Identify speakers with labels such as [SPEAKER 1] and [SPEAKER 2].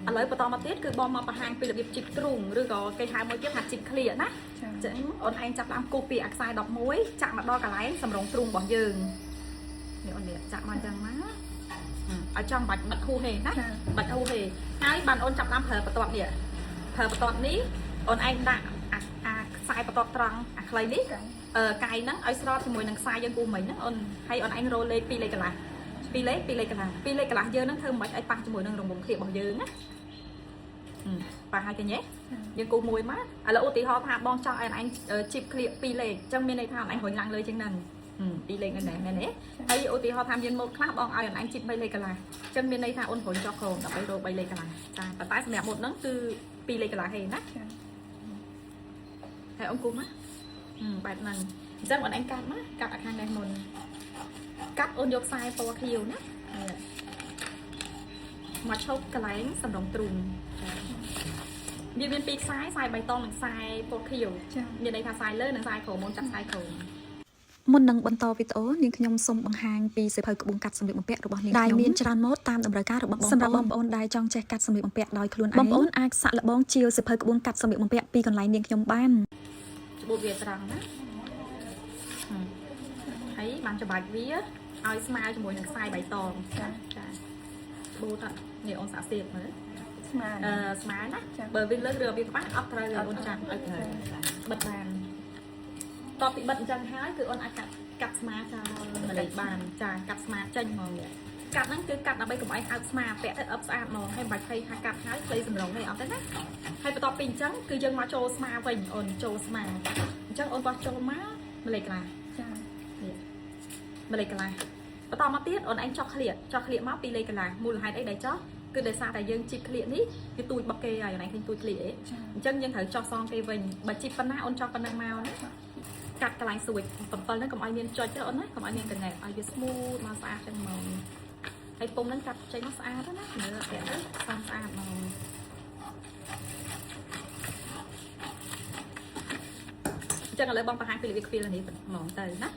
[SPEAKER 1] ឥឡូវបន្តមកទៀតគឺបងមកបង្ហាញពីរបៀបជីកទ្រូងឬក៏គេហៅមួយទៀតថាជីកឃ្លៀណាចឹងអូនឯងចាប់តាមគូពីអាខ្សែ11ចាក់មកដល់កន្លែងសម្រងទ្រូងរបស់យើងនេះអូននេះចាក់មកចឹងណាឲ្យចំបាច់បិទហូហេណាបិទហូហេហើយបានអូនចាប់តាមប្រើបន្ទាត់នេះប្រើបន្ទាត់នេះអូនឯងដាក់អាខ្សែបន្ទាត់ត្រង់អាខ្លីនេះកាយហ្នឹងឲ្យស្របជាមួយនឹងខ្សែយើងគូមិញហ្នឹងអូនហើយអូនឯងរោលេខ2លេខកន្លះ2លេខកន្លះ2លេខកន្លះយើងហ្នឹងធ្វើមិនឲ្យប៉ះជាមួយនឹងរង្វង់ឃ្លៀបរបស់យើងណាប៉ះហើយឃើញទេយើងគូមួយមកឥឡូវឧទាហរណ៍ថាបងចង់ឲ្យអូនឯងជីបឃ្លៀប2លេខអញ្ចឹងមានន័យថាអូនឯងរុញឡើងលើជាងហ្នឹង2លេខហ្នឹងមែនទេហើយឧទាហរណ៍ថាមានម៉ូតខ្លះបងឲ្យអូនឯងជីប3លេខកន្លះអញ្ចឹងមានន័យថាអូនរុញចុះក្រោមដើម្បីរក3លេខកន្លះចាប៉ុន្តែសម្រាប់ម៉ូតហ្នឹងគឺ2លេខកន្លះហេណាហើយអង្គគូមកបែបហ្នឹងអញ្ចឹងអូនឯងកាត់មកកាត់អាខាងនេះមុនកាត់អូនយកខ្សែពណ៌ខៀវណាមកឈប់កន្លែងសម្រងទ្រូងវាមាន2ខ្សែខ្សែបៃតងនិងខ្សែពណ៌ខៀវមានន័យថាខ្សែលើនិងខ្សែក្រោមមុនចាប់ខ្សែក្រោមមុននឹងបន្តវីដេអូនាងខ្ញុំសូមបង្ហាញពីសៀវភៅក្បួនកាត់សម្លៀកបំពាក់របស់នាងខ្ញុំដែលមានច្រើនម៉ូដតាមតម្រូវការរបស់បងប្អូនសម្រាប់បងប្អូនដែលចង់ចេះកាត់សម្លៀកបំពាក់ដោយខ្លួនឯងបងប្អូនអាចសាក់លបងជាវសៀវភៅក្បួនកាត់សម្លៀកបំពាក់ពីកន្លែងនាងខ្ញុំបានច្បូតវាត្រង់ណាហើយបានច្បាច់វាឲ្យស្មើជាមួយនឹងខ្សែបៃតងចាច្បូតនេះអូនសាក់សៀបមើលស្មើណាបើវាលើកឬវាខ្វះអត់ត្រូវអូនចាំឲ្យត្រូវបិទបានតបពីបិទអញ្ចឹងហើយគឺអូនអាចកាត់ស្មាចោលម្លេចបានចាកាត់ស្មាចេញហ្មងកាត់ហ្នឹងគឺកាត់ដើម្បីកុំឲ្យអើបស្មាពាក់ទៅអឹបស្អាតហ្មងហើយមិនបាច់ភ័យថាកាត់ហើយផ្លេសម្រងនេះអត់ទេណាហើយបន្ទាប់ពីអញ្ចឹងគឺយើងមកចូលស្មាវិញអូនចូលស្មាអញ្ចឹងអូនបោះចូលមកម្លេចកន្លះចានេះម្លេចកន្លះបន្តមកទៀតអូនឯងចោះឃ្លៀកមក2លេខកន្លះមូលហេតុអីដែលចោះគឺដោយសារតែយើងជីកឃ្លៀកនេះវាទូចបកគេហើយអូនឯងឃើញទូចឃ្លៀកអញ្ចឹងយើងត្រូវចោះសងគេវិញបើជីកប៉ុណ្ណាអូនចោះប៉ុណ្ណឹងមកណាកាត់កន្លែងស្រួច7ហ្នឹងកុំឲ្យមានចុចទេអូនណាកុំឲ្យមានកណែតឲ្យវាស្មូតមកស្អាតចឹងហ្មងហើយពុំហ្នឹងកាត់ចេញមកស្អាតណាមើលពាក់ទៅស្អាតហ្មងអញ្ចឹងឥឡូវបងបង្ហាញពីរបៀបខ្វៀលនេះហ្មងទៅណា